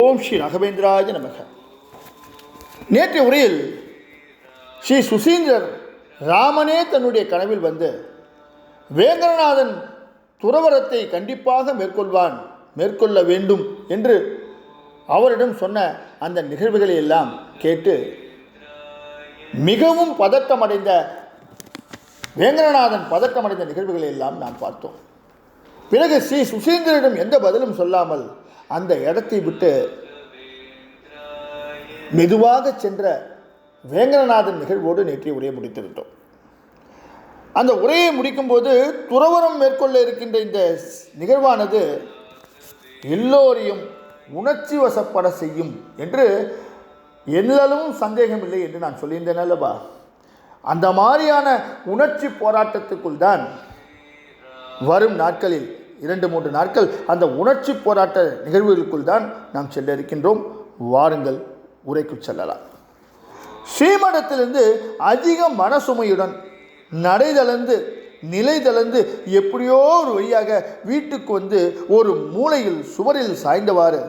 ஓம் ஸ்ரீ ராகவேந்திராய நமக. நேற்றைய உரையில் ஸ்ரீ சுசீந்திரர் ராமனே தன்னுடைய கனவில் வந்து வேங்கடநாதன் துறவரத்தை கண்டிப்பாக மேற்கொள்ள வேண்டும் என்று அவரிடம் சொன்ன அந்த நிகழ்வுகளை எல்லாம் கேட்டு மிகவும் வேங்கடநாதன் பதட்டமடைந்த நிகழ்வுகளை எல்லாம் நாம் பார்த்தோம். பிறகு ஸ்ரீ சுசீந்திரரிடம் எந்த பதிலும் சொல்லாமல் அந்த இடத்தை விட்டு மெதுவாக சென்ற வேங்கடநாதன் நிகழ்வோடு நேற்றைய உரையை முடித்துவிட்டோம். அந்த உரையை முடிக்கும்போது துறவரம் மேற்கொள்ள இருக்கின்ற இந்த நிகழ்வானது எல்லோரையும் உணர்ச்சி வசப்பட செய்யும் என்று எல்லளவும் சந்தேகமில்லை என்று நான் சொல்லியிருந்தேன் அல்லவா? அந்த மாதிரியான உணர்ச்சி போராட்டத்துக்குள் தான் வரும் நாட்களில் 2-3 நாட்கள் அந்த உணர்ச்சி போராட்ட நிகழ்வுகளுக்குள் தான் நாம் செல்ல இருக்கின்றோம். வாருங்கள் உரைக்கு செல்லலாம். ஸ்ரீமடத்திலிருந்து அதிக மனசுமையுடன் நிலை தளர்ந்து எப்படியோ ஒரு வழியாக வீட்டுக்கு வந்து ஒரு மூலையில் சுவரில் சாய்ந்தவாறு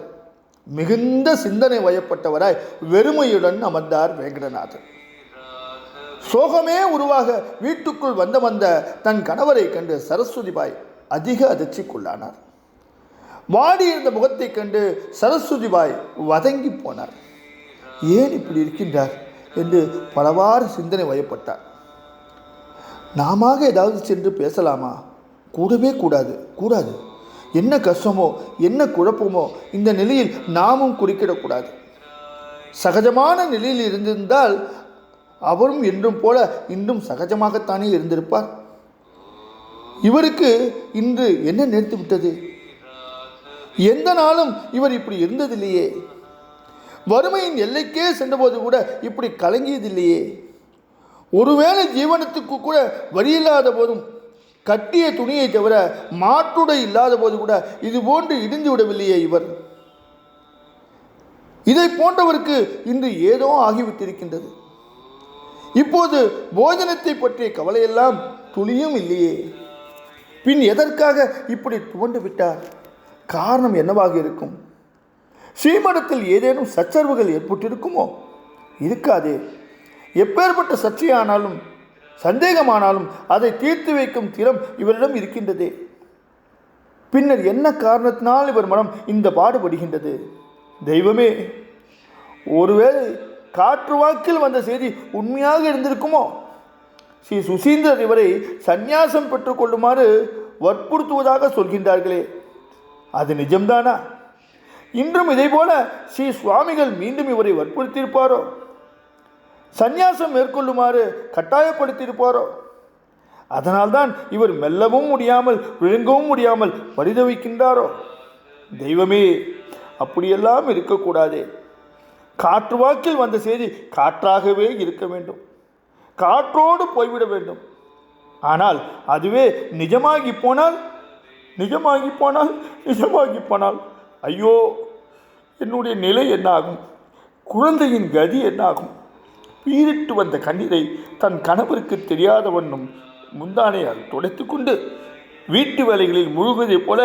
மிகுந்த சிந்தனை வயப்பட்டவராய் வெறுமையுடன் அமர்ந்தார் வேங்கடநாதன். சோகமே உருவாக வீட்டுக்குள் வந்த தன் கணவரை கண்டு சரஸ்வதிபாய் அதிக அதிர்ச்சிக்குள்ளானார். வாடியிருந்த முகத்தை கண்டு சரஸ்வதிபாய் வதங்கி போனார். ஏன் இப்படி இருக்கின்றார் என்று பலவாறு சிந்தனை வயப்பட்டார். நாம ஏதாவது சென்று பேசலாமா? கூடவே கூடாது. என்ன கஷ்டமோ என்ன குழப்பமோ இந்த நிலையில் நாமும் குறுக்கிடக்கூடாது. சகஜமான நிலையில் இருந்திருந்தால் அவரும் என்றும் போல இன்றும் சகஜமாகத்தானே இருந்திருப்பார். இவருக்கு இன்று என்ன நேர்த்து விட்டது? எந்த நாளும் இவர் இப்படி இருந்ததில்லையே. வறுமையின் எல்லைக்கே சென்றபோது கூட இப்படி கலங்கியதில்லையே. ஒருவேளை ஜீவனத்துக்கு கூட வழியில்லாத போதும் கட்டிய துணியை தவிர மாற்றுடை இல்லாத போது கூட இது போன்று இடிந்து விடவில்லையே இவர். இதை போன்றவருக்கு இன்று ஏதோ ஆகிவிட்டிருக்கின்றது. இப்போது போஜனத்தை பற்றிய கவலையெல்லாம் துளியும் இல்லையே. பின் எதற்காக இப்படி துவண்டு விட்டார்? காரணம் என்னவாக இருக்கும்? ஸ்ரீமடத்தில் ஏதேனும் சச்சரவுகள் ஏற்பட்டிருக்குமோ? இருக்காதே. எப்பேற்பட்ட சர்ச்சையானாலும் சந்தேகமானாலும் அதை தீர்த்து வைக்கும் திறம் இவரிடம் இருக்கின்றதே. பின்னர் என்ன காரணத்தினால் இவர் மனம் இந்த பாடுபடுகின்றது? தெய்வமே, ஒருவேளை காற்று வாக்கில் வந்த செய்தி உண்மையாக இருந்திருக்குமோ? ஸ்ரீ சுசீந்திரர் இவரை சந்நியாசம் பெற்றுக்கொள்ளுமாறு வற்புறுத்துவதாக சொல்கின்றார்களே, அது நிஜம்தானா? இன்றும் இதே போல ஸ்ரீ சுவாமிகள் மீண்டும் இவரை வற்புறுத்தியிருப்பாரோ? சந்நியாசம் மேற்கொள்ளுமாறு கட்டாயப்படுத்தியிருப்பாரோ? அதனால்தான் இவர் மெல்லவும் முடியாமல் விழுங்கவும் முடியாமல் பரிதவிக்கின்றாரோ? தெய்வமே, அப்படியெல்லாம் இருக்கக்கூடாதே. காற்று வாக்கில் வந்த செய்தி காற்றாகவே இருக்க வேண்டும், காற்றோடு போய்விட வேண்டும். ஆனால் அதுவே நிஜமாகி போனால் ஐயோ, என்னுடைய நிலை என்னாகும்? குழந்தையின் கதி என்னாகும்? பீரிட்டு வந்த கண்ணீரை தன் கணவருக்கு தெரியாத வண்ணம் முந்தானையால் துடைத்து கொண்டு வீட்டு வேலைகளில் முழுகுவதைப் போல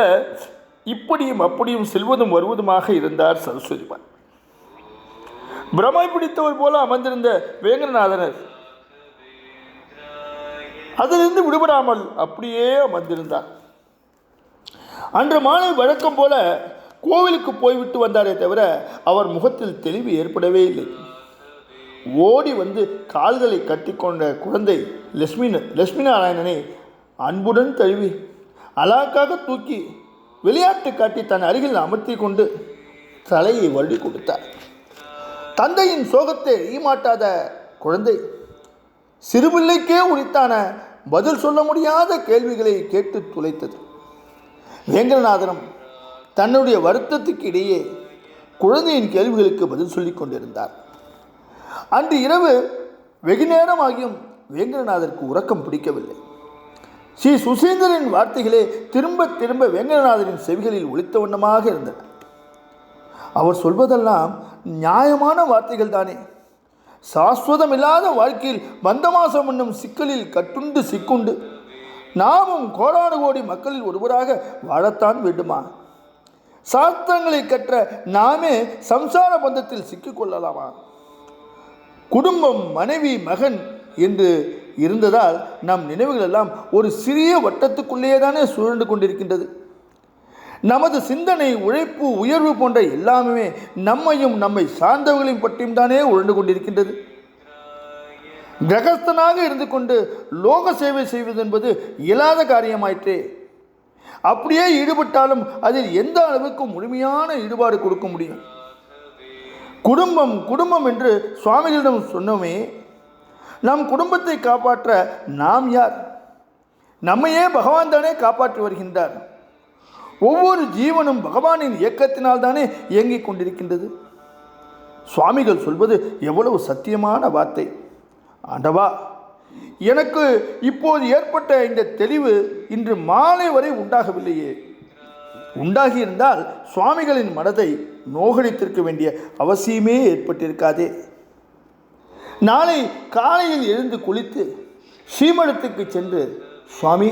இப்படியும் அப்படியும் செல்வதும் வருவதுமாக இருந்தார் சரஸ்வதிபாய். பிரமை பிடித்தவர் போல அமர்ந்திருந்த வேங்கடநாதனர் அதிலிருந்து விடுபடாமல் அப்படியே அமர்ந்திருந்தார். அன்று மாலை வழக்கம் போல கோவிலுக்கு போய்விட்டு வந்தாரே தவிர அவர் முகத்தில் தெளிவு ஏற்படவே இல்லை. ஓடி வந்து கால்களை கட்டிக்கொண்ட குழந்தை லட்சுமி நாராயணனை அன்புடன் தழுவி அலாக்காக தூக்கி விளையாட்டு காட்டி தன் அருகில் அமர்த்தி கொண்டு தலையை வருடி கொடுத்தார். தந்தையின் சோகத்தை ஈமாட்டாத குழந்தை சிறுபிள்ளைக்கே உரித்தான பதில் சொல்ல முடியாத கேள்விகளை கேட்டு துளைத்தது. வேங்கடநாதனும் தன்னுடைய வருத்தத்துக்கு இடையே குழந்தையின் கேள்விகளுக்கு பதில் சொல்லிக் கொண்டிருந்தார். அன்று இரவு வெகு நேரமாகியும் வேங்கடநாதருக்கு உறக்கம் பிடிக்கவில்லை. ஸ்ரீ சுசீந்திரன் வார்த்தைகளே திரும்ப திரும்ப வேங்கடநாதரின் செவிகளில் ஒலித்த வண்ணமாக இருந்தன. அவர் சொல்வதெல்லாம் நியாயமான வார்த்தைகள் தானே. சாஸ்வதமில்லாத வாழ்க்கையில் பந்தமாசம் என்னும் சிக்கலில் கட்டுண்டு சிக்குண்டு நாமும் கோடானு கோடி மக்களில் ஒருவராக வாழத்தான் வேண்டுமா? சாஸ்திரங்களை கற்ற நாமே சம்சார பந்தத்தில் சிக்கிக்கொள்ளலாமா? குடும்பம், மனைவி, மகன் என்று இருந்ததால் நம் நினைவுகள் எல்லாம் ஒரு சிறிய வட்டத்துக்குள்ளேயே தானே சுழண்டு கொண்டிருக்கின்றது. நமது சிந்தனை, உழைப்பு, உயர்வு போன்ற எல்லாமே நம்மையும் நம்மை சார்ந்தவர்களையும் பற்றியும் தானே உழண்டு கொண்டிருக்கின்றது. கிரகஸ்தனாக இருந்து கொண்டு லோக சேவை செய்வது என்பது இயலாத காரியமாயிற்றே. அப்படியே ஈடுபட்டாலும் அதில் எந்த அளவுக்கு முழுமையான ஈடுபாடு கொடுக்க முடியும்? குடும்பம் குடும்பம் என்று சுவாமிகளிடம் சொன்னோமே, நம் குடும்பத்தை காப்பாற்ற நாம் யார்? நம்மையே பகவான் தானே காப்பாற்றி வருகின்றார். ஒவ்வொரு ஜீவனும் பகவானின் இயக்கத்தினால் தானே இயங்கிக் கொண்டிருக்கின்றது. சுவாமிகள் சொல்வது எவ்வளவு சத்தியமான வார்த்தை! ஆண்டவா, எனக்கு இப்போது ஏற்பட்ட இந்த தெளிவு இன்று மாலை வரை உண்டாகவில்லையே. உண்டாகியிருந்தால் சுவாமிகளின் மனதை நோகடித்திருக்க வேண்டிய அவசியமே ஏற்பட்டிருக்காதே. நாளை காலையில் எழுந்து குளித்து ஸ்ரீமடத்துக்கு சென்று, சுவாமி,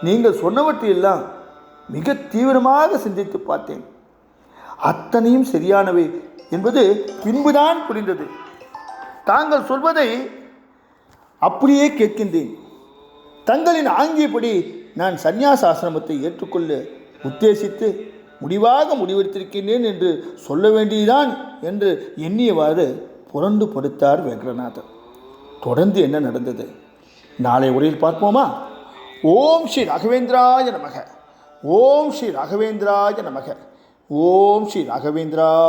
நீங்கள் சொன்னவற்றையெல்லாம் மிக தீவிரமாக சிந்தித்து பார்த்தேன். அத்தனையும் சரியானவை என்பது பின்புதான் புரிந்தது. தாங்கள் சொல்வதை அப்படியே கேட்கின்றேன். தங்களின் ஆங்கியப்படி நான் சந்நியாச ஆசிரமத்தை ஏற்றுக்கொள்ள உத்தேசித்து முடிவெடுத்திருக்கின்றேன் என்று சொல்ல வேண்டியதுதான் என்று எண்ணியவாறு புரண்டு படுத்தார் வெங்கடநாதர். தொடர்ந்து என்ன நடந்தது நாளை உரையில் பார்ப்போமா? ஓம் ஸ்ரீ ராகவேந்திராய நமக. ஓம் ஸ்ரீ ராகவேந்திராய நமக. ஓம் ஸ்ரீ ராகவேந்திரா.